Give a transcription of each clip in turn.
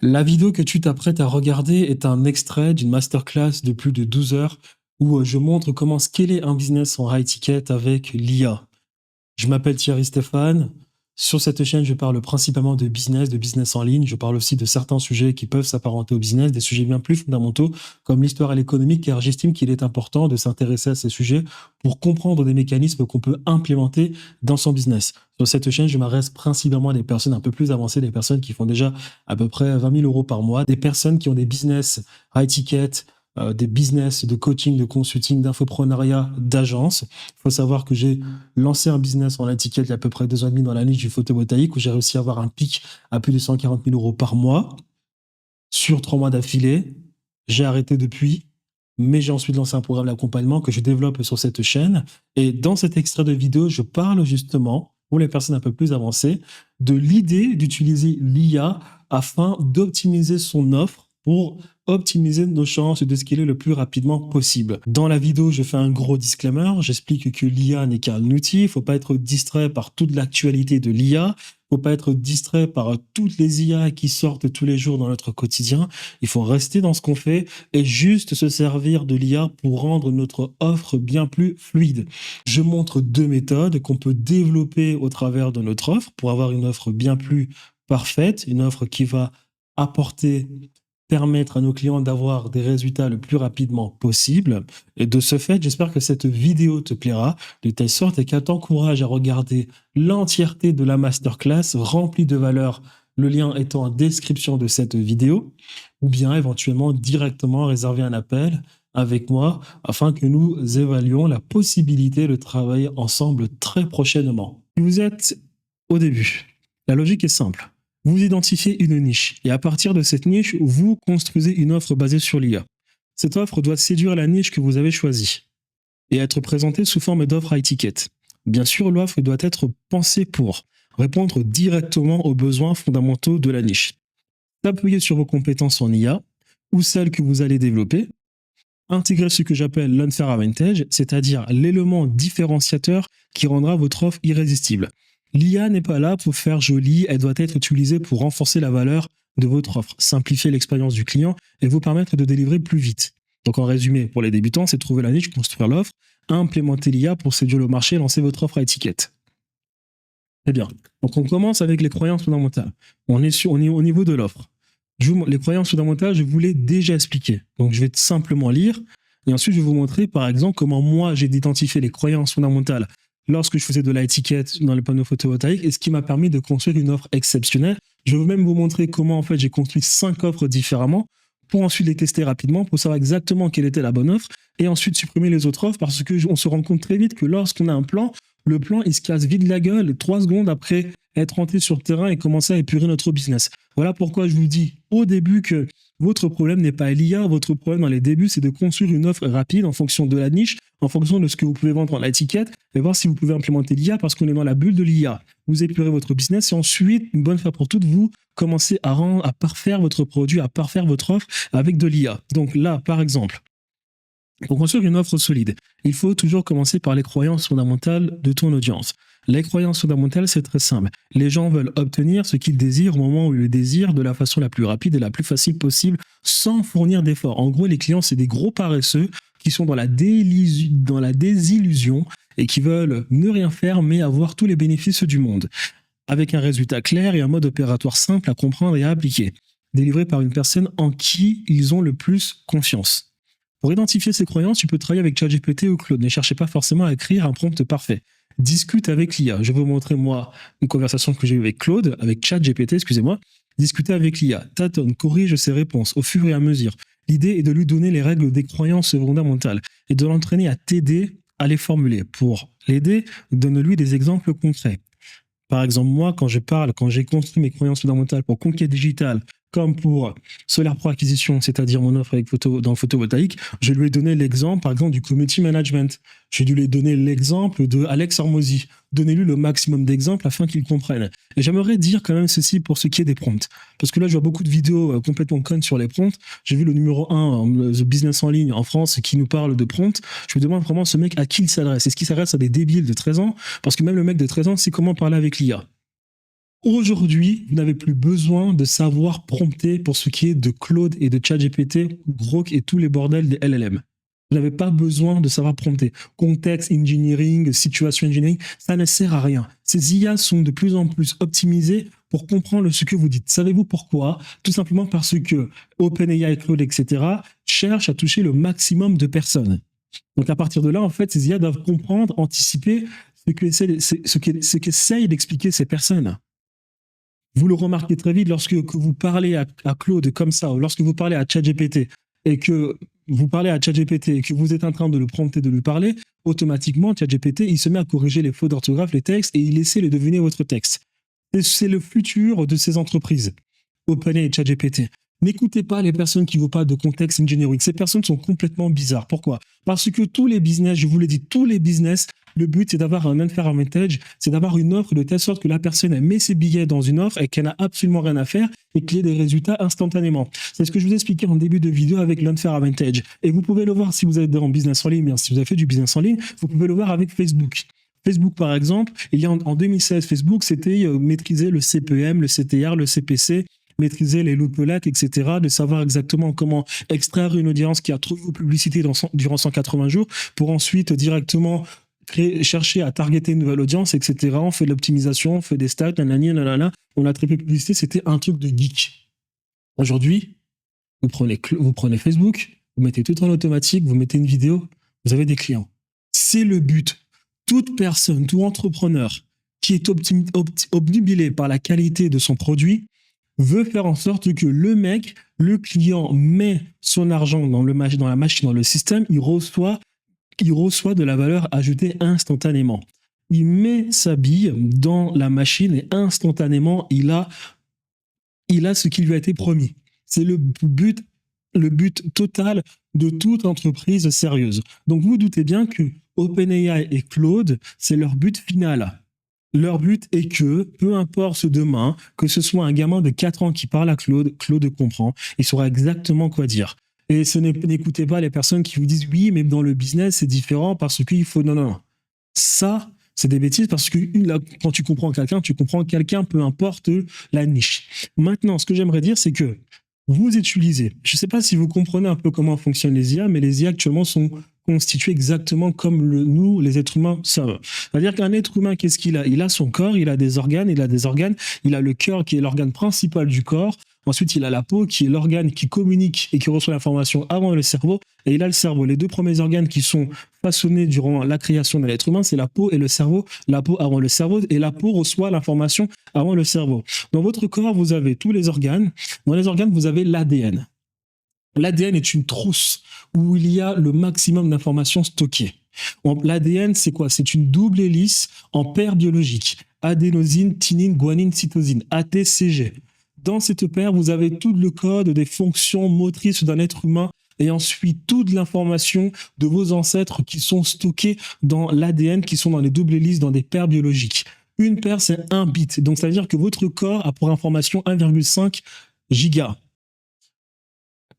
La vidéo que tu t'apprêtes à regarder est un extrait d'une masterclass de plus de 12 heures où je montre comment scaler un business en high ticket avec l'IA. Je m'appelle Thierry Stéphane. Sur cette chaîne, je parle principalement de business en ligne. Je parle aussi de certains sujets qui peuvent s'apparenter au business, des sujets bien plus fondamentaux comme l'histoire et l'économie, car j'estime qu'il est important de s'intéresser à ces sujets pour comprendre des mécanismes qu'on peut implémenter dans son business. Sur cette chaîne, je m'adresse principalement à des personnes un peu plus avancées, des personnes qui font déjà à peu près 20 000 euros par mois, des personnes qui ont des business high ticket, des business de coaching, de consulting, d'infoprenariat, d'agence. Il faut savoir que j'ai lancé un business en étiquette il y a à peu près 2 ans et demi dans la niche du photovoltaïque où j'ai réussi à avoir un pic à plus de 140 000 euros par mois sur 3 mois d'affilée. J'ai arrêté depuis, mais j'ai ensuite lancé un programme d'accompagnement que je développe sur cette chaîne. Et dans cet extrait de vidéo, je parle justement, pour les personnes un peu plus avancées, de l'idée d'utiliser l'IA afin d'optimiser son offre pour optimiser nos chances de scaler le plus rapidement possible. Dans la vidéo, je fais un gros disclaimer. J'explique que l'IA n'est qu'un outil. Il ne faut pas être distrait par toute l'actualité de l'IA. Il ne faut pas être distrait par toutes les IA qui sortent tous les jours dans notre quotidien. Il faut rester dans ce qu'on fait et juste se servir de l'IA pour rendre notre offre bien plus fluide. Je montre 2 méthodes qu'on peut développer au travers de notre offre pour avoir une offre bien plus parfaite, une offre qui va permettre à nos clients d'avoir des résultats le plus rapidement possible. Et de ce fait, j'espère que cette vidéo te plaira de telle sorte qu'elle t'encourage à regarder l'entièreté de la masterclass remplie de valeur, le lien étant en description de cette vidéo, ou bien éventuellement directement réserver un appel avec moi afin que nous évaluions la possibilité de travailler ensemble très prochainement. Si vous êtes au début, la logique est simple. Vous identifiez une niche et à partir de cette niche, vous construisez une offre basée sur l'IA. Cette offre doit séduire la niche que vous avez choisie et être présentée sous forme d'offre high ticket. Bien sûr, l'offre doit être pensée pour répondre directement aux besoins fondamentaux de la niche. Appuyez sur vos compétences en IA ou celles que vous allez développer. Intégrer ce que j'appelle l'unfair advantage, c'est-à-dire l'élément différenciateur qui rendra votre offre irrésistible. L'IA n'est pas là pour faire joli, elle doit être utilisée pour renforcer la valeur de votre offre, simplifier l'expérience du client et vous permettre de délivrer plus vite. Donc en résumé, pour les débutants, c'est trouver la niche, construire l'offre, implémenter l'IA pour séduire le marché et lancer votre offre à étiquette. Très bien. Donc on commence avec les croyances fondamentales. On est au niveau de l'offre. Les croyances fondamentales, je vous l'ai déjà expliqué. Donc je vais simplement lire et ensuite je vais vous montrer par exemple comment moi j'ai identifié les croyances fondamentales lorsque je faisais de l'étiquette dans les panneaux photovoltaïques et ce qui m'a permis de construire une offre exceptionnelle. Je vais même vous montrer comment en fait j'ai construit 5 offres différemment pour ensuite les tester rapidement pour savoir exactement quelle était la bonne offre et ensuite supprimer les autres offres parce qu'on se rend compte très vite que lorsqu'on a un plan, le plan il se casse vite la gueule 3 secondes après être rentré sur le terrain et commencer à épurer notre business. Voilà pourquoi je vous dis au début que votre problème n'est pas l'IA, votre problème dans les débuts, c'est de construire une offre rapide en fonction de la niche, en fonction de ce que vous pouvez vendre en étiquette, et voir si vous pouvez implémenter l'IA parce qu'on est dans la bulle de l'IA. Vous épurez votre business et ensuite, une bonne fois pour toutes, vous commencez à parfaire votre produit, à parfaire votre offre avec de l'IA. Donc là, par exemple, pour construire une offre solide, il faut toujours commencer par les croyances fondamentales de ton audience. Les croyances fondamentales, c'est très simple. Les gens veulent obtenir ce qu'ils désirent au moment où ils le désirent de la façon la plus rapide et la plus facile possible sans fournir d'efforts. En gros, les clients, c'est des gros paresseux qui sont dans la désillusion et qui veulent ne rien faire mais avoir tous les bénéfices du monde. Avec un résultat clair et un mode opératoire simple à comprendre et à appliquer. Délivré par une personne en qui ils ont le plus confiance. Pour identifier ces croyances, tu peux travailler avec ChatGPT ou Claude. Ne cherchez pas forcément à écrire un prompt parfait. Discute avec l'IA. Je vais vous montrer, moi, une conversation que j'ai eue avec Claude, avec ChatGPT, excusez-moi. Discutez avec l'IA. Tâtonne, corrige ses réponses au fur et à mesure. L'idée est de lui donner les règles des croyances fondamentales et de l'entraîner à t'aider à les formuler. Pour l'aider, donne-lui des exemples concrets. Par exemple, moi, quand j'ai construit mes croyances fondamentales pour Conquête Digitale, comme pour Solar Pro Acquisition, c'est-à-dire mon offre avec dans le photovoltaïque, je lui ai donné l'exemple, par exemple, du community management. J'ai dû lui donner l'exemple de Alex Hormozy. Donnez-lui le maximum d'exemples afin qu'il comprenne. Et j'aimerais dire quand même ceci pour ce qui est des prompts. Parce que là, je vois beaucoup de vidéos complètement connes sur les prompts. J'ai vu le numéro 1, The Business en ligne en France, qui nous parle de prompts. Je me demande vraiment ce mec à qui il s'adresse. Est-ce qu'il s'adresse à des débiles de 13 ans? Parce que même le mec de 13 ans sait comment parler avec l'IA. Aujourd'hui, vous n'avez plus besoin de savoir prompter pour ce qui est de Claude et de ChatGPT, Grok et tous les bordels des LLM. Vous n'avez pas besoin de savoir prompter. Context engineering, situation engineering, ça ne sert à rien. Ces IA sont de plus en plus optimisées pour comprendre ce que vous dites. Savez-vous pourquoi? Tout simplement parce que OpenAI, Claude, etc. cherchent à toucher le maximum de personnes. Donc à partir de là, en fait, ces IA doivent comprendre, anticiper ce qu'essayent d'expliquer ces personnes. Vous le remarquez très vite lorsque vous parlez à Claude comme ça, ou lorsque vous parlez à ChatGPT et que vous parlez à ChatGPT et que vous êtes en train de le prompter, de lui parler, automatiquement, ChatGPT, il se met à corriger les fautes d'orthographe, les textes, et il essaie de deviner votre texte. Et c'est le futur de ces entreprises, OpenAI et ChatGPT. N'écoutez pas les personnes qui vous parlent de contexte engineering. Ces personnes sont complètement bizarres. Pourquoi? Parce que tous les business, je vous l'ai dit, tous les business, le but, c'est d'avoir un unfair advantage, c'est d'avoir une offre de telle sorte que la personne elle met ses billets dans une offre et qu'elle n'a absolument rien à faire et qu'il y ait des résultats instantanément. C'est ce que je vous ai expliqué en début de vidéo avec l'unfair advantage. Et vous pouvez le voir si vous êtes en business en ligne, bien, si vous avez fait du business en ligne, vous pouvez le voir avec Facebook. Facebook, par exemple, il y a en 2016, Facebook, c'était maîtriser le CPM, le CTR, le CPC, maîtriser les lookalikes, etc., de savoir exactement comment extraire une audience qui a trouvé vos publicités durant 180 jours pour ensuite directement chercher à targeter une nouvelle audience, etc. On fait de l'optimisation, on fait des stats, nanana, on a très peu de publicité, c'était un truc de geek. Aujourd'hui, vous prenez Facebook, vous mettez tout en automatique, vous mettez une vidéo, vous avez des clients. C'est le but. Toute personne, tout entrepreneur qui est obnubilé par la qualité de son produit veut faire en sorte que le client met son argent dans la machine, dans le système, il reçoit de la valeur ajoutée instantanément. Il met sa bille dans la machine et instantanément, il a ce qui lui a été promis. C'est le but total de toute entreprise sérieuse. Donc vous doutez bien que OpenAI et Claude, c'est leur but final. Leur but est que, peu importe demain, que ce soit un gamin de 4 ans qui parle à Claude, Claude comprend, il saura exactement quoi dire. Et n'écoutez pas les personnes qui vous disent « oui, mais dans le business, c'est différent parce qu'il faut… » Non. Ça, c'est des bêtises parce que quand tu comprends quelqu'un, peu importe la niche. Maintenant, ce que j'aimerais dire, c'est que vous utilisez, je ne sais pas si vous comprenez un peu comment fonctionnent les IA, mais les IA actuellement sont constitués exactement comme nous, les êtres humains, savent. C'est-à-dire qu'un être humain, qu'est-ce qu'il a? Il a son corps, il a des organes, il a le cœur qui est l'organe principal du corps, ensuite il a la peau qui est l'organe qui communique et qui reçoit l'information avant le cerveau, et il a le cerveau. Les deux premiers organes qui sont façonnés durant la création de l'être humain, c'est la peau et le cerveau. La peau avant le cerveau, et la peau reçoit l'information avant le cerveau. Dans votre corps, vous avez tous les organes. Dans les organes, vous avez l'ADN. L'ADN est une trousse où il y a le maximum d'informations stockées. L'ADN, c'est quoi? C'est une double hélice en paire biologique. Adénosine, thymine, guanine, cytosine, ATCG. Dans cette paire, vous avez tout le code des fonctions motrices d'un être humain et ensuite toute l'information de vos ancêtres qui sont stockées dans l'ADN, qui sont dans les doubles hélices, dans des paires biologiques. Une paire, c'est 1 bit. Donc, ça veut dire que votre corps a pour information 1,5 giga.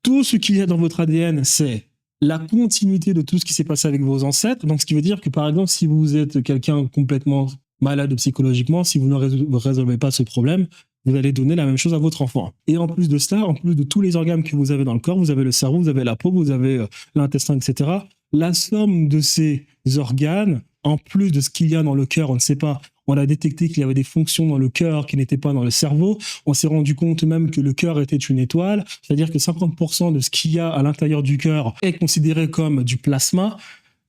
Tout ce qu'il y a dans votre ADN, c'est la continuité de tout ce qui s'est passé avec vos ancêtres. Donc, ce qui veut dire que, par exemple, si vous êtes quelqu'un complètement malade psychologiquement, si vous ne résolvez pas ce problème, vous allez donner la même chose à votre enfant. Et en plus de cela, en plus de tous les organes que vous avez dans le corps, vous avez le cerveau, vous avez la peau, vous avez l'intestin, etc. La somme de ces organes, en plus de ce qu'il y a dans le cœur, on ne sait pas. On a détecté qu'il y avait des fonctions dans le cœur qui n'étaient pas dans le cerveau. On s'est rendu compte même que le cœur était une étoile. C'est-à-dire que 50% de ce qu'il y a à l'intérieur du cœur est considéré comme du plasma.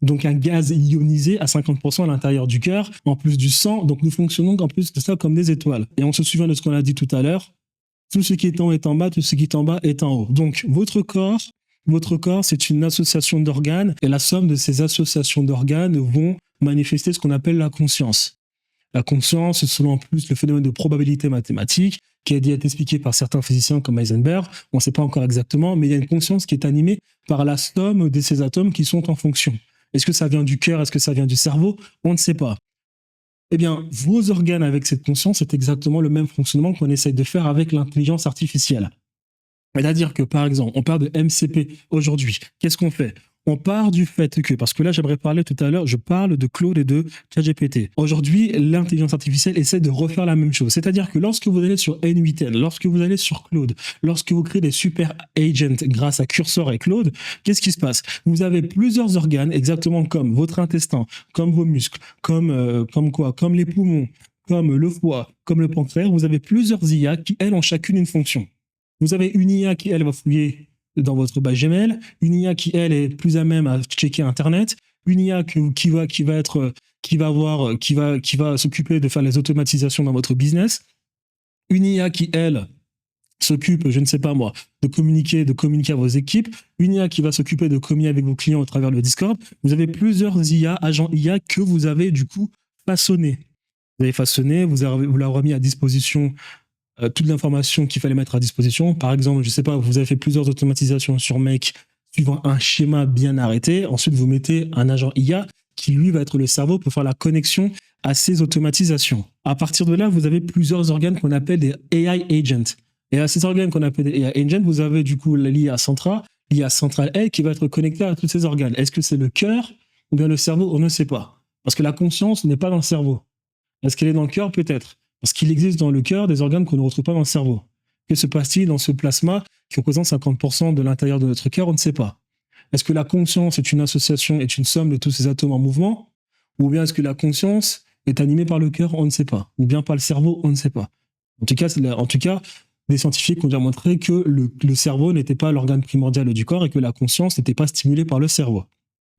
Donc un gaz ionisé à 50% à l'intérieur du cœur, en plus du sang. Donc nous fonctionnons en plus de ça comme des étoiles. Et on se souvient de ce qu'on a dit tout à l'heure. Tout ce qui est en haut est en bas, tout ce qui est en bas est en haut. Donc votre corps, c'est une association d'organes. Et la somme de ces associations d'organes vont manifester ce qu'on appelle la conscience. La conscience, selon en plus le phénomène de probabilité mathématique, qui a été expliqué par certains physiciens comme Heisenberg, on ne sait pas encore exactement, mais il y a une conscience qui est animée par la somme de ces atomes qui sont en fonction. Est-ce que ça vient du cœur? Est-ce que ça vient du cerveau? On ne sait pas. Eh bien, vos organes avec cette conscience, c'est exactement le même fonctionnement qu'on essaye de faire avec l'intelligence artificielle. C'est-à-dire que, par exemple, on parle de MCP aujourd'hui. Qu'est-ce qu'on fait? On part du fait que, parce que là j'aimerais parler tout à l'heure, je parle de Claude et de ChatGPT. Aujourd'hui, l'intelligence artificielle essaie de refaire la même chose. C'est-à-dire que lorsque vous allez sur N8N, lorsque vous allez sur Claude, lorsque vous créez des super agents grâce à Cursor et Claude, qu'est-ce qui se passe? Vous avez plusieurs organes, exactement comme votre intestin, comme vos muscles, comme les poumons, comme le foie, comme le pancréas. Vous avez plusieurs IA qui, elles, ont chacune une fonction. Vous avez une IA qui, elle, va fouiller dans votre base Gmail, une IA qui, elle, est plus à même à checker Internet, une IA qui va s'occuper de faire les automatisations dans votre business, une IA qui, elle, s'occupe, je ne sais pas moi, de communiquer à vos équipes, une IA qui va s'occuper de communiquer avec vos clients à travers le Discord. Vous avez plusieurs IA, agents IA que vous avez du coup façonnés. Vous avez façonné, vous leur avez mis à disposition toute l'information qu'il fallait mettre à disposition. Par exemple, je ne sais pas, vous avez fait plusieurs automatisations sur Make suivant un schéma bien arrêté. Ensuite, vous mettez un agent IA qui, lui, va être le cerveau pour faire la connexion à ces automatisations. À partir de là, vous avez plusieurs organes qu'on appelle des AI agents. Et à ces organes qu'on appelle des AI agents, vous avez du coup l'IA centrale, elle, qui va être connectée à tous ces organes. Est-ce que c'est le cœur ou bien le cerveau? On ne sait pas. Parce que la conscience n'est pas dans le cerveau. Est-ce qu'elle est dans le cœur? Peut-être. Parce qu'il existe dans le cœur des organes qu'on ne retrouve pas dans le cerveau. Que se passe-t-il dans ce plasma qui représente 50% de l'intérieur de notre cœur? On ne sait pas. Est-ce que la conscience est une association, est une somme de tous ces atomes en mouvement? Ou bien est-ce que la conscience est animée par le cœur? On ne sait pas. Ou bien par le cerveau? On ne sait pas. En tout cas, des scientifiques ont déjà montré que le cerveau n'était pas l'organe primordial du corps et que la conscience n'était pas stimulée par le cerveau.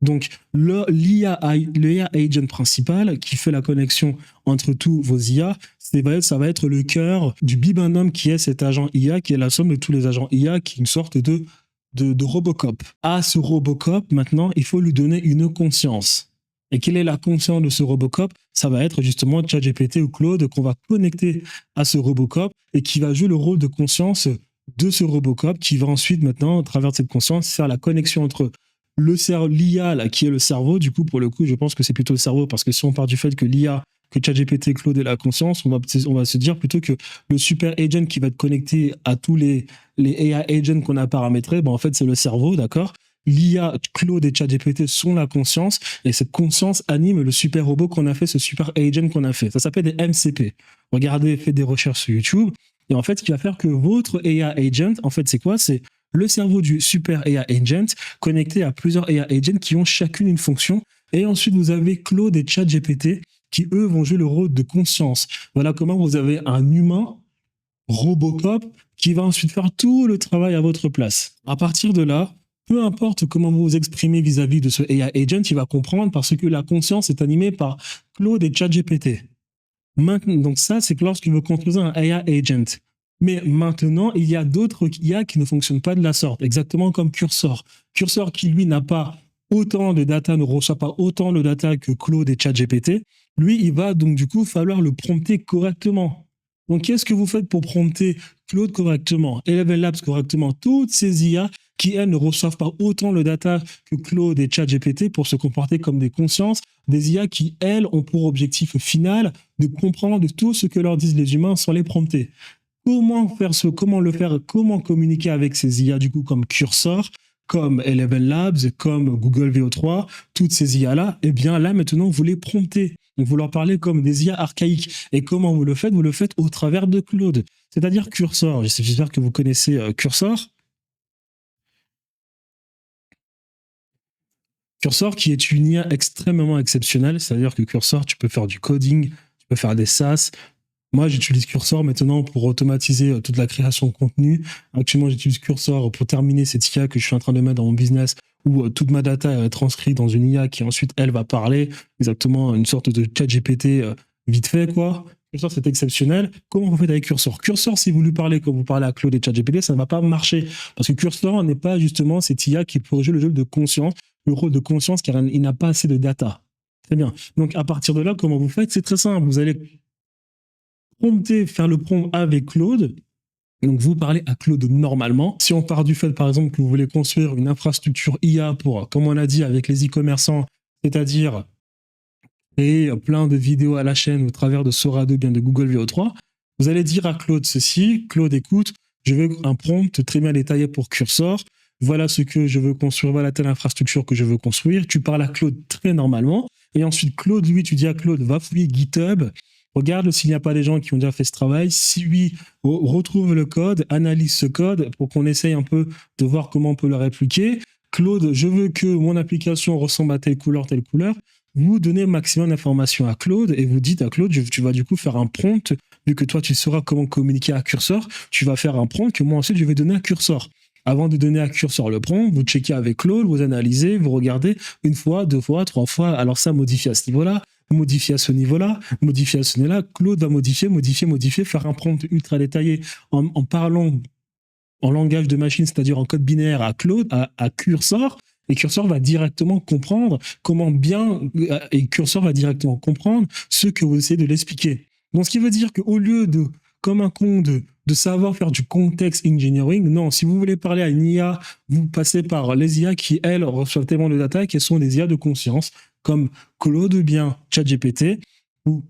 Donc, l'IA agent principal qui fait la connexion entre tous vos IA, ça va être le cœur du bibendum qui est cet agent IA, qui est la somme de tous les agents IA, qui est une sorte de Robocop. À ce Robocop, maintenant, il faut lui donner une conscience. Et quelle est la conscience de ce Robocop? Ça va être justement ChatGPT ou Claude qu'on va connecter à ce Robocop et qui va jouer le rôle de conscience de ce Robocop qui va ensuite, maintenant, à travers cette conscience, faire la connexion entre l'IA là, qui est le cerveau. Du coup, pour le coup, je pense que c'est plutôt le cerveau, parce que si on part du fait que l'IA, que ChatGPT, Claude est la conscience, on va se dire plutôt que le super agent qui va être connecté à tous les AI agents qu'on a paramétrés, en fait, c'est le cerveau, d'accord? L'IA, Claude et ChatGPT sont la conscience, et cette conscience anime le super robot qu'on a fait, ce super agent qu'on a fait. Ça s'appelle des MCP. Regardez, faites des recherches sur YouTube, et en fait, ce qui va faire que votre AI agent, en fait, c'est quoi? C'est le cerveau du super AI agent connecté à plusieurs AI agents qui ont chacune une fonction. Et ensuite, vous avez Claude et ChatGPT qui, eux, vont jouer le rôle de conscience. Voilà comment vous avez un humain, Robocop, qui va ensuite faire tout le travail à votre place. À partir de là, peu importe comment vous vous exprimez vis-à-vis de ce AI agent, il va comprendre parce que la conscience est animée par Claude et ChatGPT. Maintenant, donc ça, c'est que lorsque vous construisez un AI agent. Mais maintenant, il y a d'autres IA qui ne fonctionnent pas de la sorte, exactement comme Cursor. Cursor qui, lui, n'a pas autant de data, ne reçoit pas autant de data que Claude et ChatGPT. Lui, il va donc du coup falloir le prompter correctement. Donc, qu'est-ce que vous faites pour prompter Claude correctement, Eleven Labs correctement, toutes ces IA qui, elles, ne reçoivent pas autant de data que Claude et ChatGPT pour se comporter comme des consciences, des IA qui, elles, ont pour objectif final de comprendre de tout ce que leur disent les humains sans les prompter. Comment communiquer avec ces IA, du coup, comme Cursor, comme Eleven Labs, comme Google VO3, toutes ces IA-là, eh bien là, maintenant, vous les promptez. Donc, vous leur parlez comme des IA archaïques. Et comment vous le faites? Vous le faites au travers de Claude. C'est-à-dire Cursor. J'espère que vous connaissez Cursor. Cursor qui est une IA extrêmement exceptionnelle. C'est-à-dire que Cursor, tu peux faire du coding, tu peux faire des SaaS. Moi, j'utilise Cursor maintenant pour automatiser toute la création de contenu. Actuellement, j'utilise Cursor pour terminer cette IA que je suis en train de mettre dans mon business où toute ma data est transcrite dans une IA qui ensuite, elle, va parler. Exactement une sorte de ChatGPT vite fait, quoi. Cursor, c'est exceptionnel. Comment vous faites avec Cursor? Cursor, si vous lui parlez comme vous parlez à Claude et ChatGPT, ça ne va pas marcher. Parce que Cursor n'est pas justement cette IA qui pourrait jouer le jeu de conscience, le rôle de conscience, car il n'a pas assez de data. Très bien. Donc, à partir de là, comment vous faites? C'est très simple. Vous allez faire le prompt avec Claude. Donc, vous parlez à Claude normalement. Si on part du fait, par exemple, que vous voulez construire une infrastructure IA pour, comme on a dit avec les e-commerçants, c'est-à-dire créer plein de vidéos à la chaîne au travers de Sora 2, bien de Google VO3, vous allez dire à Claude ceci: Claude, écoute, je veux un prompt très bien détaillé pour Cursor. voilà ce que je veux construire, voilà telle infrastructure que je veux construire. Tu parles à Claude très normalement. Et ensuite, Claude, lui, tu dis à Claude, va fouiller GitHub, regarde s'il n'y a pas des gens qui ont déjà fait ce travail. Si oui, retrouve le code, analyse ce code pour qu'on essaye un peu de voir comment on peut le répliquer. Claude, je veux que mon application ressemble à telle couleur, telle couleur. Vous donnez maximum d'informations à Claude et vous dites à Claude, tu vas du coup faire un prompt, vu que toi tu sauras comment communiquer à Cursor, tu vas faire un prompt que moi ensuite je vais donner à Cursor. Avant de donner à Cursor le prompt, vous checkez avec Claude, vous analysez, vous regardez une fois, deux fois, trois fois, alors ça modifie à ce niveau-là, modifier à ce niveau-là, modifier à ce niveau-là, Claude va modifier, faire un prompt ultra détaillé en parlant en langage de machine, c'est-à-dire en code binaire à Claude, à Cursor, et Cursor va directement comprendre comment bien, et Cursor va directement comprendre ce que vous essayez de l'expliquer. Donc, ce qui veut dire qu'au lieu de, comme un con, de savoir faire du context engineering, non, si vous voulez parler à une IA, vous passez par les IA qui, elles, reçoivent tellement de data et qui sont des IA de conscience, comme Claude ou bien ChatGPT, ou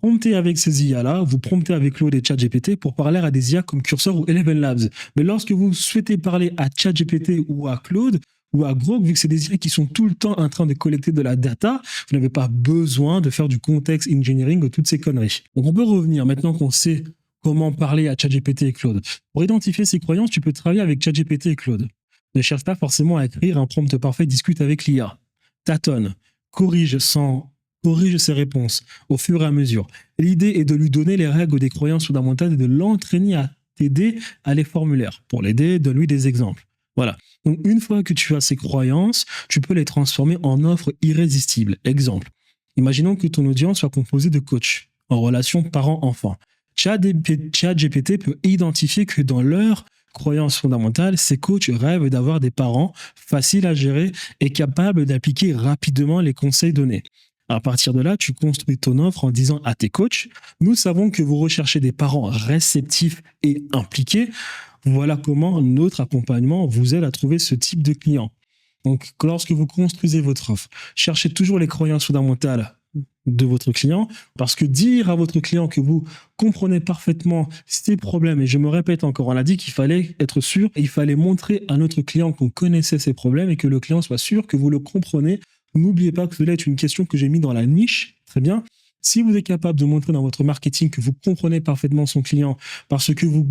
promptez avec ces IA-là, vous promptez avec Claude et ChatGPT pour parler à des IA comme Cursor ou Eleven Labs. Mais lorsque vous souhaitez parler à ChatGPT ou à Claude ou à Grok, vu que c'est des IA qui sont tout le temps en train de collecter de la data, vous n'avez pas besoin de faire du context engineering ou toutes ces conneries. Donc on peut revenir, maintenant qu'on sait comment parler à ChatGPT et Claude. Pour identifier ces croyances, tu peux travailler avec ChatGPT et Claude. Ne cherche pas forcément à écrire un prompt parfait, discute avec l'IA. Tâtonne, corrige ses réponses au fur et à mesure. L'idée est de lui donner les règles des croyances fondamentales et de l'entraîner à t'aider à les formulaire. Pour l'aider, donne-lui des exemples. Voilà. Donc, une fois que tu as ces croyances, tu peux les transformer en offres irrésistibles. Exemple. Imaginons que ton audience soit composée de coachs en relation parent-enfant. ChatGPT peut identifier que dans leur croyance fondamentale, ces coachs rêvent d'avoir des parents faciles à gérer et capables d'appliquer rapidement les conseils donnés. À partir de là, tu construis ton offre en disant à tes coachs, nous savons que vous recherchez des parents réceptifs et impliqués. Voilà comment notre accompagnement vous aide à trouver ce type de client. Donc, lorsque vous construisez votre offre, cherchez toujours les croyances fondamentales de votre client, parce que dire à votre client que vous comprenez parfaitement ses problèmes, et je me répète encore, on a dit qu'il fallait être sûr, et il fallait montrer à notre client qu'on connaissait ses problèmes et que le client soit sûr que vous le comprenez. N'oubliez pas que cela est une question que j'ai mis dans la niche, très bien. Si vous êtes capable de montrer dans votre marketing que vous comprenez parfaitement son client, parce que vous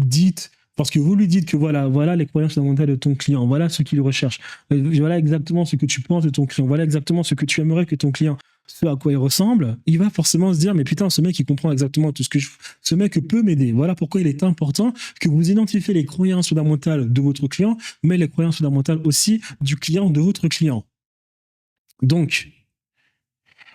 lui dites que voilà les croyances fondamentales de ton client, voilà ce qu'il recherche, voilà exactement ce que tu penses de ton client, voilà exactement ce que tu aimerais que ton client, ce à quoi il ressemble, il va forcément se dire, mais putain, ce mec, il comprend exactement tout ce que ce mec peut m'aider. Voilà pourquoi il est important que vous identifiez les croyances fondamentales de votre client, mais les croyances fondamentales aussi du client de votre client. Donc,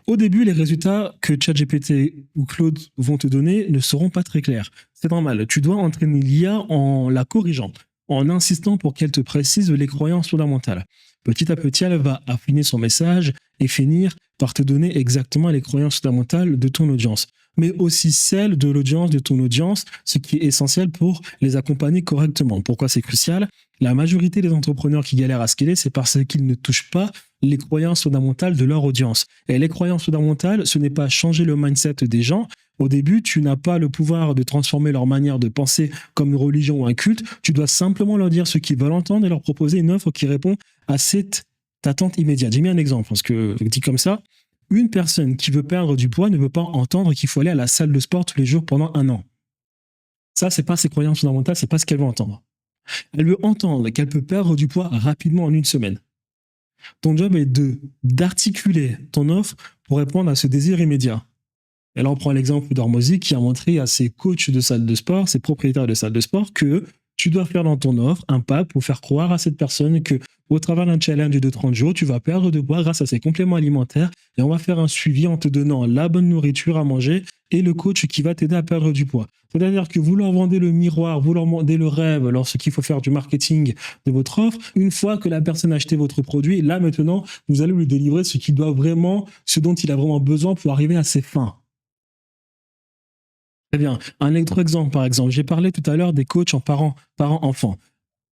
au début, les résultats que ChatGPT ou Claude vont te donner ne seront pas très clairs. C'est normal. Tu dois entraîner l'IA en la corrigeant, en insistant pour qu'elle te précise les croyances fondamentales. Petit à petit, elle va affiner son message et finir par te donner exactement les croyances fondamentales de ton audience, mais aussi celles de l'audience de ton audience, ce qui est essentiel pour les accompagner correctement. Pourquoi c'est crucial? La majorité des entrepreneurs qui galèrent à scaler, c'est parce qu'ils ne touchent pas les croyances fondamentales de leur audience. Et les croyances fondamentales, ce n'est pas changer le mindset des gens. Au début, tu n'as pas le pouvoir de transformer leur manière de penser comme une religion ou un culte. Tu dois simplement leur dire ce qu'ils veulent entendre et leur proposer une offre qui répond à cette attente immédiate. J'ai mis un exemple, parce que dit comme ça, une personne qui veut perdre du poids ne veut pas entendre qu'il faut aller à la salle de sport tous les jours pendant 1 an. Ça, c'est pas ses croyances fondamentales, c'est pas ce qu'elle veut entendre. Elle veut entendre qu'elle peut perdre du poids rapidement en 1 semaine. Ton job est d'articuler ton offre pour répondre à ce désir immédiat. Et là, on prend l'exemple d'Hormozy qui a montré à ses coachs de salle de sport, ses propriétaires de salle de sport, que tu dois faire dans ton offre un pack pour faire croire à cette personne que au travers d'un challenge de 30 jours, tu vas perdre de poids grâce à ces compléments alimentaires et on va faire un suivi en te donnant la bonne nourriture à manger et le coach qui va t'aider à perdre du poids. C'est-à-dire que vous leur vendez le miroir, vous leur vendez le rêve lorsqu'il faut faire du marketing de votre offre. Une fois que la personne a acheté votre produit, là maintenant, vous allez lui délivrer ce ce dont il a vraiment besoin pour arriver à ses fins. Très bien. Un autre exemple, par exemple. J'ai parlé tout à l'heure des coachs en parents-enfants.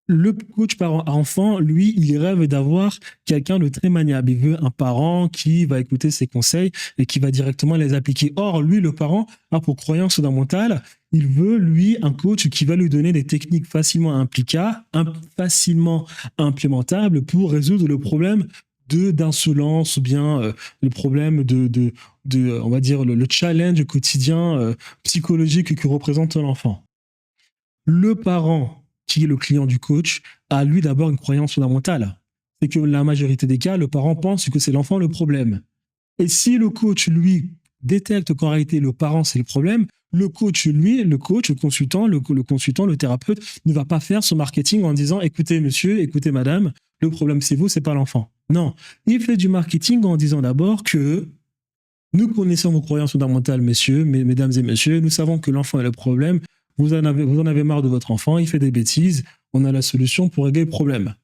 Le coach parent-enfant, lui, il rêve d'avoir quelqu'un de très maniable. Il veut un parent qui va écouter ses conseils et qui va directement les appliquer. Or, lui, le parent, a pour croyance fondamentale, il veut, lui, un coach qui va lui donner des techniques facilement implémentables pour résoudre le problème d'insolence ou bien le problème on va dire, le challenge quotidien psychologique que représente l'enfant. Le parent, qui est le client du coach, a lui d'abord une croyance fondamentale. C'est que la majorité des cas, le parent pense que c'est l'enfant le problème. Et si le coach, lui, détecte qu'en réalité le parent c'est le problème, le coach, lui, le consultant, le thérapeute, ne va pas faire son marketing en disant écoutez monsieur, écoutez madame, le problème c'est vous, c'est pas l'enfant. Non, il fait du marketing en disant d'abord que nous connaissons vos croyances fondamentales, messieurs, mesdames et messieurs, nous savons que l'enfant est le problème, vous en avez marre de votre enfant, il fait des bêtises, on a la solution pour régler le problème.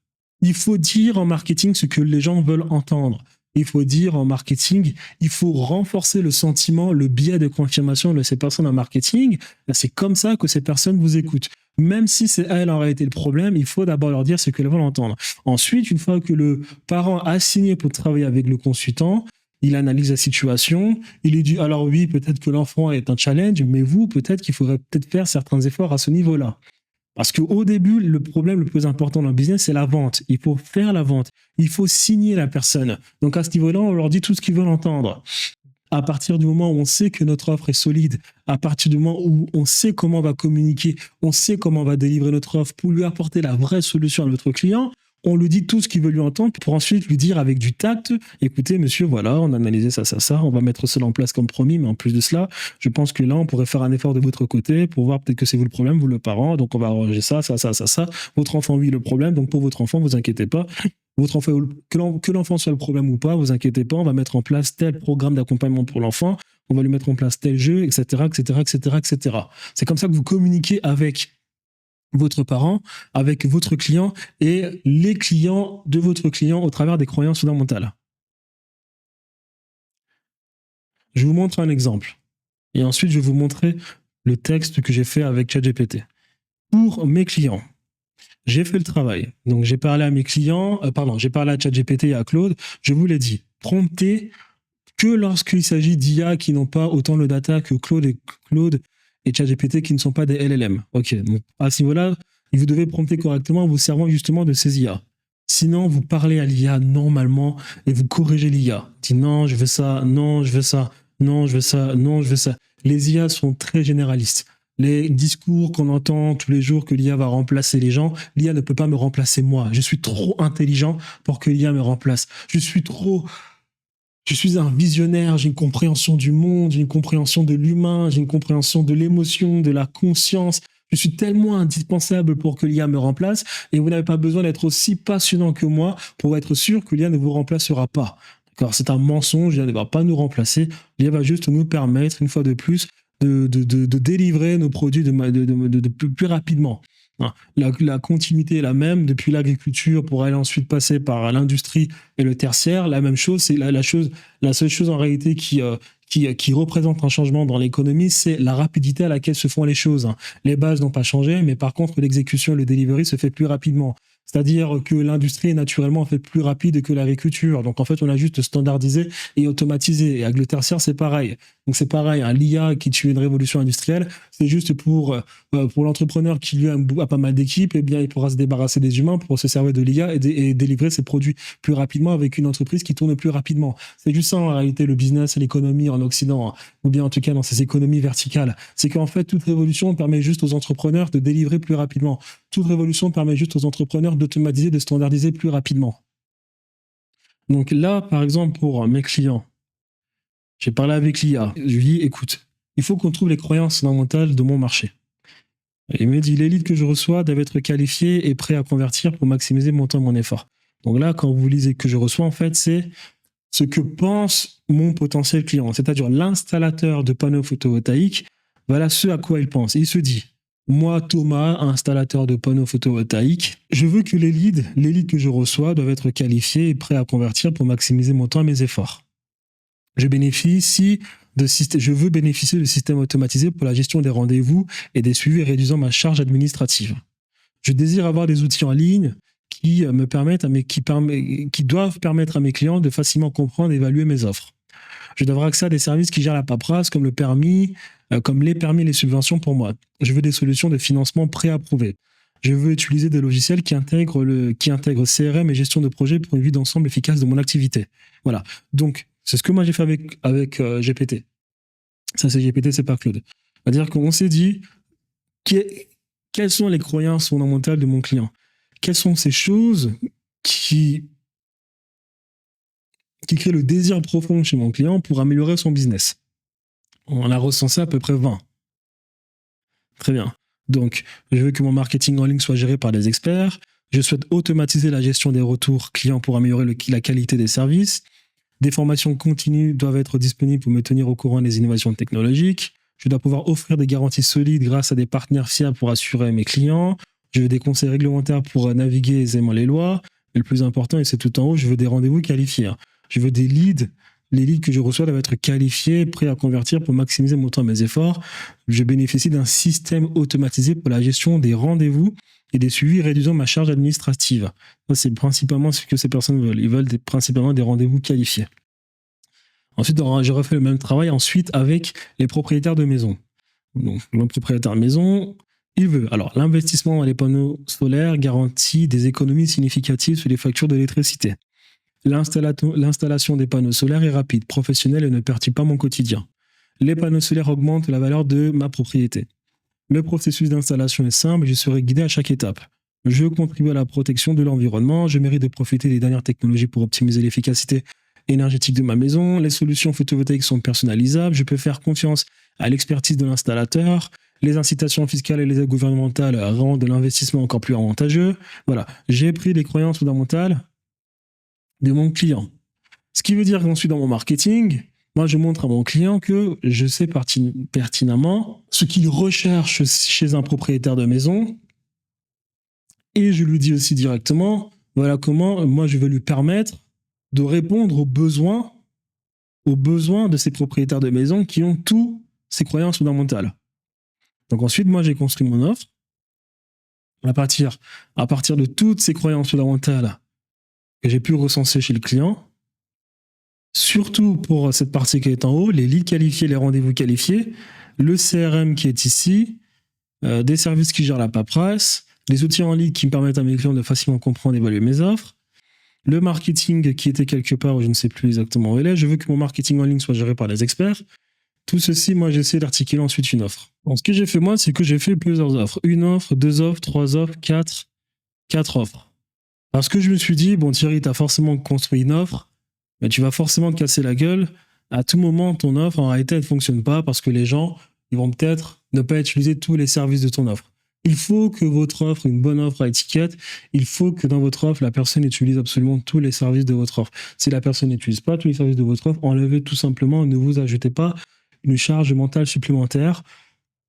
Il faut dire en marketing ce que les gens veulent entendre. Il faut dire en marketing, il faut renforcer le sentiment, le biais de confirmation de ces personnes en marketing. C'est comme ça que ces personnes vous écoutent. Même si c'est elle en réalité le problème, il faut d'abord leur dire ce qu'elles veulent entendre. Ensuite, une fois que le parent a signé pour travailler avec le consultant, il analyse la situation, il lui dit alors oui, peut-être que l'enfant est un challenge, mais vous, peut-être qu'il faudrait peut-être faire certains efforts à ce niveau-là. Parce qu'au début, le problème le plus important dans le business, c'est la vente. Il faut faire la vente. Il faut signer la personne. Donc à ce niveau-là, on leur dit tout ce qu'ils veulent entendre. À partir du moment où on sait que notre offre est solide, à partir du moment où on sait comment on va communiquer, on sait comment on va délivrer notre offre pour lui apporter la vraie solution à notre client, on lui dit tout ce qu'il veut lui entendre pour ensuite lui dire avec du tact, écoutez monsieur, voilà, on a analysé ça, on va mettre cela en place comme promis, mais en plus de cela, je pense que là, on pourrait faire un effort de votre côté pour voir peut-être que c'est vous le problème, vous le parent, donc on va arranger ça. Votre enfant, oui, le problème, donc pour votre enfant, vous inquiétez pas. Votre enfant, que l'enfant soit le problème ou pas, vous inquiétez pas, on va mettre en place tel programme d'accompagnement pour l'enfant, on va lui mettre en place tel jeu, etc., etc., etc., etc. C'est comme ça que vous communiquez avec votre parent, avec votre client et les clients de votre client au travers des croyances fondamentales. Je vous montre un exemple. Et ensuite, je vais vous montrer le texte que j'ai fait avec ChatGPT. Pour mes clients, j'ai fait le travail. Donc, j'ai parlé à mes clients, j'ai parlé à ChatGPT et à Claude. Je vous l'ai dit, promptez que lorsqu'il s'agit d'IA qui n'ont pas autant le data que Claude et ChatGPT qui ne sont pas des LLM. Ok, donc à ce niveau-là, vous devez prompter correctement en vous servant justement de ces IA. Sinon, vous parlez à l'IA normalement et vous corrigez l'IA. Dites non, je veux ça, non, je veux ça, non, je veux ça, non, je veux ça. Les IA sont très généralistes. Les discours qu'on entend tous les jours que l'IA va remplacer les gens, l'IA ne peut pas me remplacer moi. Je suis trop intelligent pour que l'IA me remplace. Je suis un visionnaire, j'ai une compréhension du monde, j'ai une compréhension de l'humain, j'ai une compréhension de l'émotion, de la conscience. Je suis tellement indispensable pour que l'IA me remplace et vous n'avez pas besoin d'être aussi passionnant que moi pour être sûr que l'IA ne vous remplacera pas. D'accord, c'est un mensonge, l'IA ne va pas nous remplacer, l'IA va juste nous permettre, une fois de plus, de délivrer nos produits de plus rapidement. La continuité est la même depuis l'agriculture pour aller ensuite passer par l'industrie et le tertiaire. La même chose, c'est la seule chose en réalité qui représente un changement dans l'économie, c'est la rapidité à laquelle se font les choses. Les bases n'ont pas changé, mais par contre, l'exécution et le delivery se fait plus rapidement. C'est-à-dire que l'industrie est naturellement fait plus rapide que l'agriculture. Donc en fait, on a juste standardisé et automatisé. Et avec le tertiaire, c'est pareil. Donc c'est pareil, l'IA qui tue une révolution industrielle, c'est juste pour l'entrepreneur qui lui a pas mal d'équipes, eh bien il pourra se débarrasser des humains pour se servir de l'IA et délivrer ses produits plus rapidement avec une entreprise qui tourne plus rapidement. C'est juste ça en réalité le business et l'économie en Occident, ou bien en tout cas dans ces économies verticales. C'est qu'en fait toute révolution permet juste aux entrepreneurs de délivrer plus rapidement. Toute révolution permet juste aux entrepreneurs d'automatiser, de standardiser plus rapidement. Donc là, par exemple, pour mes clients, j'ai parlé avec l'IA. Je lui dis, écoute, il faut qu'on trouve les croyances fondamentales de mon marché. Et il me dit, les leads que je reçois doivent être qualifiés et prêts à convertir pour maximiser mon temps et mon effort. Donc là, quand vous lisez que je reçois, en fait, c'est ce que pense mon potentiel client, c'est-à-dire l'installateur de panneaux photovoltaïques. Voilà ce à quoi il pense. Il se dit, moi, Thomas, installateur de panneaux photovoltaïques, je veux que les leads que je reçois doivent être qualifiés et prêts à convertir pour maximiser mon temps et mes efforts. Je veux bénéficier de systèmes automatisés pour la gestion des rendez-vous et des suivis réduisant ma charge administrative. Je désire avoir des outils en ligne qui me permettent qui doivent permettre à mes clients de facilement comprendre et évaluer mes offres. Je dois avoir accès à des services qui gèrent la paperasse, comme le permis, comme les permis et les subventions pour moi. Je veux des solutions de financement préapprouvées. Je veux utiliser des logiciels qui intègrent CRM et gestion de projet pour une vue d'ensemble efficace de mon activité. Voilà. Donc, c'est ce que moi j'ai fait avec GPT. Ça, c'est GPT, c'est pas Claude. C'est-à-dire qu'on s'est dit, quelles sont les croyances fondamentales de mon client? Quelles sont ces choses qui créent le désir profond chez mon client pour améliorer son business? On a recensé à peu près 20. Très bien. Donc, je veux que mon marketing en ligne soit géré par des experts. Je souhaite automatiser la gestion des retours clients pour améliorer la qualité des services. Des formations continues doivent être disponibles pour me tenir au courant des innovations technologiques. Je dois pouvoir offrir des garanties solides grâce à des partenaires fiables pour assurer mes clients. Je veux des conseils réglementaires pour naviguer aisément les lois. Et le plus important, et c'est tout en haut, je veux des rendez-vous qualifiés. Je veux des leads. Les leads que je reçois doivent être qualifiés, prêts à convertir pour maximiser mon temps et mes efforts. Je bénéficie d'un système automatisé pour la gestion des rendez-vous et des suivis réduisant ma charge administrative. Ça, c'est principalement ce que ces personnes veulent. Ils veulent principalement des rendez-vous qualifiés. Ensuite, je refais le même travail ensuite avec les propriétaires de maison. Donc, le propriétaire de maison, il veut. Alors, l'investissement dans les panneaux solaires garantit des économies significatives sur les factures d'électricité. L'installation des panneaux solaires est rapide, professionnelle et ne perturbe pas mon quotidien. Les panneaux solaires augmentent la valeur de ma propriété. Le processus d'installation est simple et je serai guidé à chaque étape. Je contribue à la protection de l'environnement. Je mérite de profiter des dernières technologies pour optimiser l'efficacité énergétique de ma maison. Les solutions photovoltaïques sont personnalisables. Je peux faire confiance à l'expertise de l'installateur. Les incitations fiscales et les aides gouvernementales rendent l'investissement encore plus avantageux. Voilà, j'ai pris les croyances fondamentales de mon client. Ce qui veut dire qu'ensuite dans mon marketing, moi je montre à mon client que je sais pertinemment ce qu'il recherche chez un propriétaire de maison et je lui dis aussi directement, voilà comment moi je vais lui permettre de répondre aux besoins de ces propriétaires de maison qui ont tous ces croyances fondamentales. Donc ensuite, moi j'ai construit mon offre à partir de toutes ces croyances fondamentales que j'ai pu recenser chez le client, surtout pour cette partie qui est en haut, les leads qualifiés, les rendez-vous qualifiés, le CRM qui est ici, des services qui gèrent la paperasse, les outils en ligne qui me permettent à mes clients de facilement comprendre et évaluer mes offres, le marketing qui était quelque part où je ne sais plus exactement où il est, je veux que mon marketing en ligne soit géré par les experts. Tout ceci, moi, j'essaie d'articuler ensuite une offre. Donc, ce que j'ai fait, moi, c'est que j'ai fait plusieurs offres. Une offre, 2 offres, 3 offres, 4 offres. Parce que je me suis dit, bon Thierry, tu as forcément construit une offre, mais tu vas forcément te casser la gueule. À tout moment, ton offre, en réalité, elle ne fonctionne pas parce que les gens, ils vont peut-être ne pas utiliser tous les services de ton offre. Il faut que votre offre, une bonne offre à étiquette, il faut que dans votre offre, la personne utilise absolument tous les services de votre offre. Si la personne n'utilise pas tous les services de votre offre, enlevez tout simplement, ne vous ajoutez pas une charge mentale supplémentaire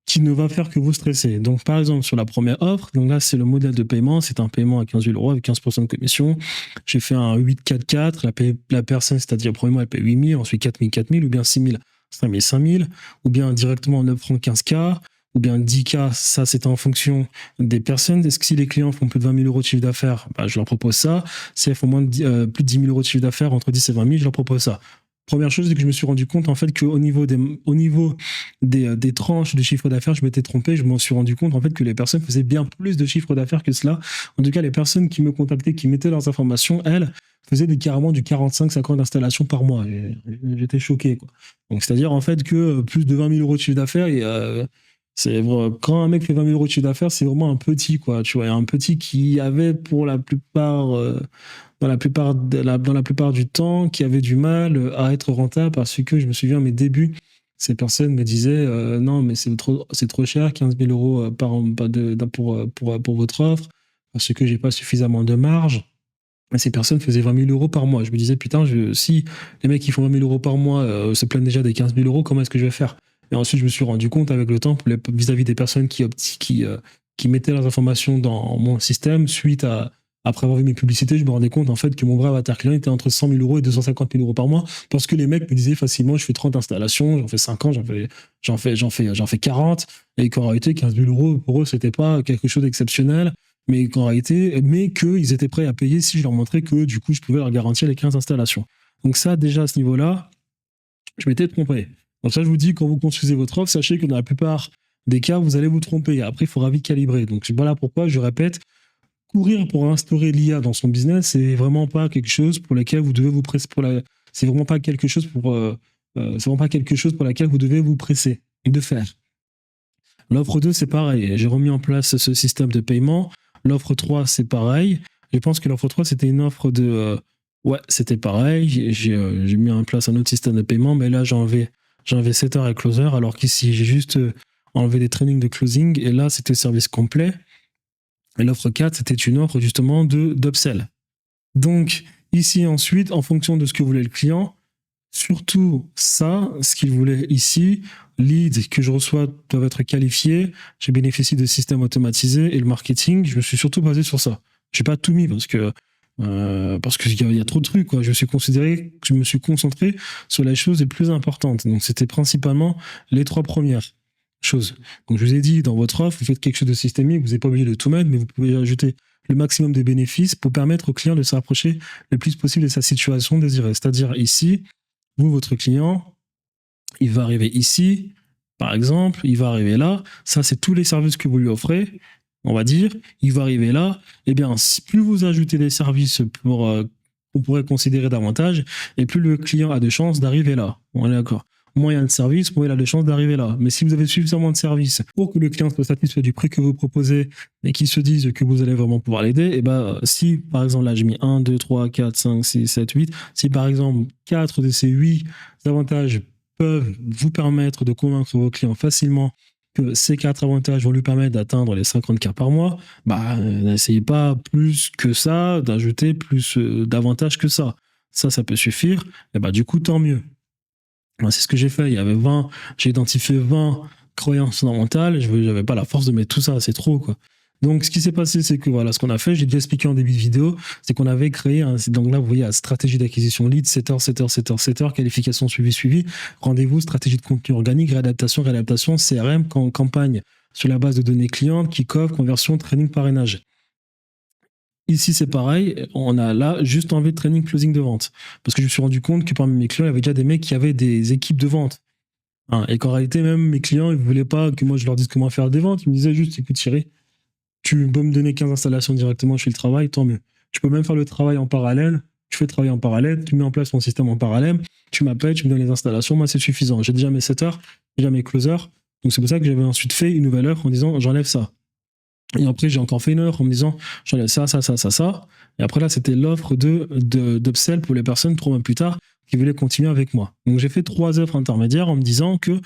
qui ne va faire que vous stresser. Donc, par exemple, sur la première offre, donc là, c'est le modèle de paiement. C'est un paiement à 15 000 € avec 15% de commission. J'ai fait un 8-4-4. La personne, c'est-à-dire, premièrement, elle paye 8 000, ensuite 4 000, 4 000, ou bien 6 000, 5 000, 5 000, ou bien directement 9 francs, 15K, ou bien 10K. Ça, c'est en fonction des personnes. Est-ce que si les clients font plus de 20 000 € de chiffre d'affaires, bah, je leur propose ça. Si elles font plus de 10 000 € de chiffre d'affaires, entre 10 et 20 000, je leur propose ça. Première chose, c'est que je me suis rendu compte en fait qu'au niveau des tranches de chiffre d'affaires, je m'étais trompé. Je me suis rendu compte en fait que les personnes faisaient bien plus de chiffre d'affaires que cela. En tout cas, les personnes qui me contactaient, qui mettaient leurs informations, elles faisaient carrément du 45-50 d'installations par mois. J'étais choqué, quoi. Donc, c'est-à-dire en fait que plus de 20 000 € de chiffre d'affaires, c'est vrai, quand un mec fait 20 000 € de chiffre d'affaires, c'est vraiment un petit, quoi. Tu vois, un petit qui avait pour la plupart dans la plupart du temps, qui avait du mal à être rentable parce que je me souviens à mes débuts, ces personnes me disaient non, mais c'est trop cher, 15 000 € pour votre offre, parce que j'ai pas suffisamment de marge. Et ces personnes faisaient 20 000 € par mois. Je me disais, putain, si les mecs qui font 20 000 € par mois se plaignent déjà des 15 000 €, comment est-ce que je vais faire? Et ensuite, je me suis rendu compte avec le temps, vis-à-vis des personnes qui mettaient leurs informations dans mon système, après avoir vu mes publicités, je me rendais compte en fait que mon vrai avatar client était entre 100 000 € et 250 000 € par mois, parce que les mecs me disaient facilement, je fais 30 installations, j'en fais 50, j'en fais 40, et qu'en réalité, 15 000 € pour eux, c'était pas quelque chose d'exceptionnel, mais qu'en réalité, mais qu'ils étaient prêts à payer si je leur montrais que du coup, je pouvais leur garantir les 15 installations. Donc ça, déjà à ce niveau-là, je m'étais trompé. Donc ça, je vous dis, quand vous construisez votre offre, sachez que dans la plupart des cas, vous allez vous tromper. Après, il faudra vite calibrer. Donc voilà pourquoi je répète, courir pour instaurer l'IA dans son business, c'est vraiment pas quelque chose pour lequel vous devez vous presser c'est vraiment pas quelque chose c'est vraiment pas quelque chose pour laquelle vous devez vous presser de faire. L'offre 2, c'est pareil. J'ai remis en place ce système de paiement. L'offre 3, c'est pareil. Je pense que l'offre 3, c'était une offre de... ouais, c'était pareil. J'ai mis en place un autre système de paiement, mais là, j'ai enlevé setter et closer, alors qu'ici, j'ai juste enlevé des trainings de closing, et là, c'était service complet. Et l'offre 4, c'était une offre justement d'upsell. Donc, ici, ensuite, en fonction de ce que voulait le client, surtout ça, ce qu'il voulait ici, leads que je reçois doivent être qualifiés, je bénéficie de systèmes automatisés et le marketing, je me suis surtout basé sur ça. Je n'ai pas tout mis parce que il y a trop de trucs, quoi. Je me suis concentré sur les choses les plus importantes. Donc, c'était principalement les 3 premières choses. Donc, je vous ai dit, dans votre offre, vous faites quelque chose de systémique, vous n'êtes pas obligé de tout mettre, mais vous pouvez ajouter le maximum de bénéfices pour permettre au client de se rapprocher le plus possible de sa situation désirée. C'est-à-dire ici, vous, votre client, il va arriver ici, par exemple, il va arriver là. Ça, c'est tous les services que vous lui offrez, on va dire. Il va arriver là. Eh bien, plus vous ajoutez des services qu'on pourrait considérer davantage, et plus le client a de chances d'arriver là. On est d'accord. Moins il y a de services, moins il a de chances d'arriver là. Mais si vous avez suffisamment de services pour que le client soit satisfait du prix que vous proposez et qu'il se dise que vous allez vraiment pouvoir l'aider, et ben, si par exemple là j'ai mis 1, 2, 3, 4, 5, 6, 7, 8, si par exemple 4 de ces 8 avantages peuvent vous permettre de convaincre vos clients facilement que ces 4 avantages vont lui permettre d'atteindre les 50K par mois, bah, n'essayez pas plus que ça, d'ajouter plus d'avantages que ça. Ça peut suffire, et bah, du coup, tant mieux. C'est ce que j'ai fait. J'ai identifié 20 croyances fondamentales. Je n'avais pas la force de mettre tout ça, c'est trop, quoi. Donc, ce qui s'est passé, c'est que voilà, ce qu'on a fait, j'ai déjà expliqué en début de vidéo, c'est qu'on avait créé donc là, vous voyez, la stratégie d'acquisition lead, setter, qualification, suivi, rendez-vous, stratégie de contenu organique, réadaptation, CRM, campagne sur la base de données clientes, kick-off, conversion, training, parrainage. Ici, c'est pareil. On a là juste enlevé training closing de vente. Parce que je me suis rendu compte que parmi mes clients, il y avait déjà des mecs qui avaient des équipes de vente. Et qu'en réalité, même mes clients, ils ne voulaient pas que moi je leur dise comment faire des ventes. Ils me disaient juste, écoute Thierry, tu peux me donner 15 installations directement, je fais le travail, tant mieux. Tu peux même faire le travail en parallèle. Tu fais le travail en parallèle, tu mets en place ton système en parallèle, tu m'appelles, tu me donnes les installations, moi c'est suffisant. J'ai déjà mes setters, j'ai déjà mes closers. Donc c'est pour ça que j'avais ensuite fait une nouvelle offre en disant, j'enlève ça. Et après, j'ai encore fait une offre en me disant, j'enlève ça. Et après, là, c'était l'offre d'upsell pour les personnes 3 mois plus tard qui voulaient continuer avec moi. Donc, j'ai fait 3 offres intermédiaires en me disant que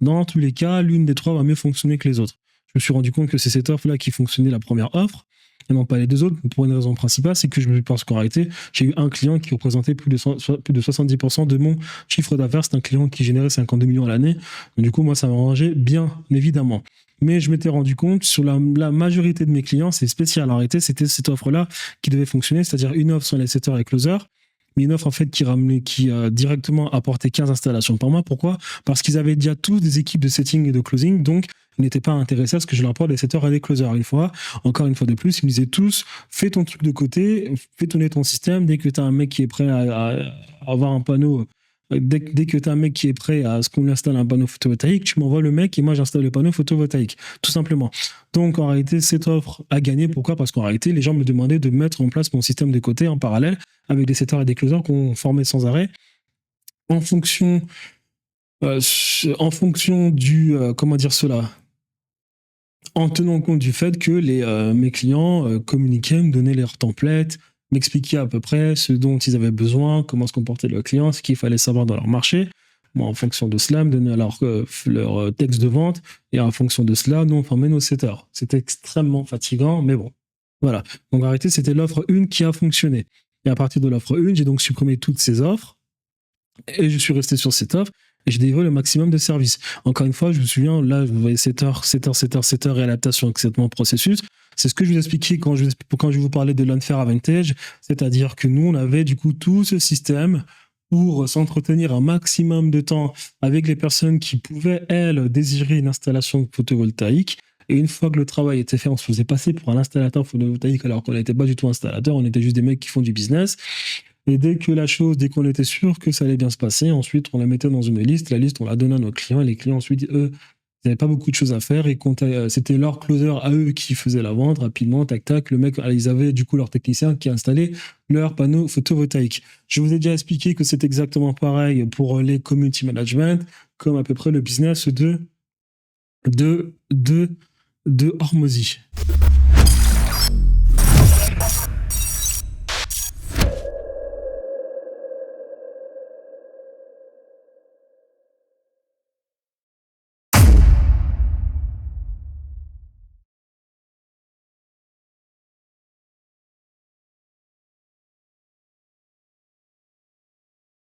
dans tous les cas, l'une des 3 va mieux fonctionner que les autres. Je me suis rendu compte que c'est cette offre-là qui fonctionnait la première offre et non pas les 2 autres. Pour une raison principale, c'est que je pense qu'en réalité, j'ai eu un client qui représentait plus de 70% de mon chiffre d'affaires. C'est un client qui générait 52 millions à l'année. Du coup, moi, ça m'arrangeait bien évidemment. Mais je m'étais rendu compte, sur la majorité de mes clients, c'est spécial. En réalité, c'était cette offre-là qui devait fonctionner, c'est-à-dire une offre sur les setters et closers, mais une offre en fait qui directement apportait 15 installations par mois. Pourquoi ? Parce qu'ils avaient déjà tous des équipes de setting et de closing, donc ils n'étaient pas intéressés à ce que je leur apporte des setters et des closers. Encore une fois de plus, ils me disaient tous, fais ton truc de côté, fais tourner ton système, dès que tu as un mec qui est prêt à avoir un panneau... Dès que tu as un mec qui est prêt à ce qu'on installe un panneau photovoltaïque, tu m'envoies le mec et moi j'installe le panneau photovoltaïque, tout simplement. Donc en réalité, cette offre a gagné. Pourquoi ? Parce qu'en réalité, les gens me demandaient de mettre en place mon système de côté en parallèle avec des setters et des closers qu'on formait sans arrêt en fonction du comment dire cela, en tenant compte du fait que mes clients communiquaient, me donnaient leurs templates, m'expliquer à peu près ce dont ils avaient besoin, comment se comportait le client, ce qu'il fallait savoir dans leur marché. Moi, en fonction de cela, me donner leur texte de vente, et en fonction de cela, nous, on formait nos setters. C'était extrêmement fatigant, mais bon. Voilà. Donc, en réalité, c'était l'offre 1 qui a fonctionné. Et à partir de l'offre 1, j'ai donc supprimé toutes ces offres, et je suis resté sur cette offre, et j'ai délivré le maximum de services. Encore une fois, je me souviens, là, vous voyez setter, réadaptation, etc. processus. C'est ce que je vous expliquais quand je vous parlais de l'unfair advantage, c'est-à-dire que nous, on avait du coup tout ce système pour s'entretenir un maximum de temps avec les personnes qui pouvaient, elles, désirer une installation photovoltaïque. Et une fois que le travail était fait, on se faisait passer pour un installateur photovoltaïque alors qu'on n'était pas du tout installateur, on était juste des mecs qui font du business. Et dès qu'on était sûr que ça allait bien se passer, ensuite on la mettait dans une liste. La liste, on la donnait à nos clients. Et les clients, ensuite, eux, ils n'avaient pas beaucoup de choses à faire. Et c'était leur closer à eux qui faisait la vente rapidement, tac, tac. Le mec, ils avaient du coup leur technicien qui installait leur panneau photovoltaïque. Je vous ai déjà expliqué que c'est exactement pareil pour les community management, comme à peu près le business de Hormozy.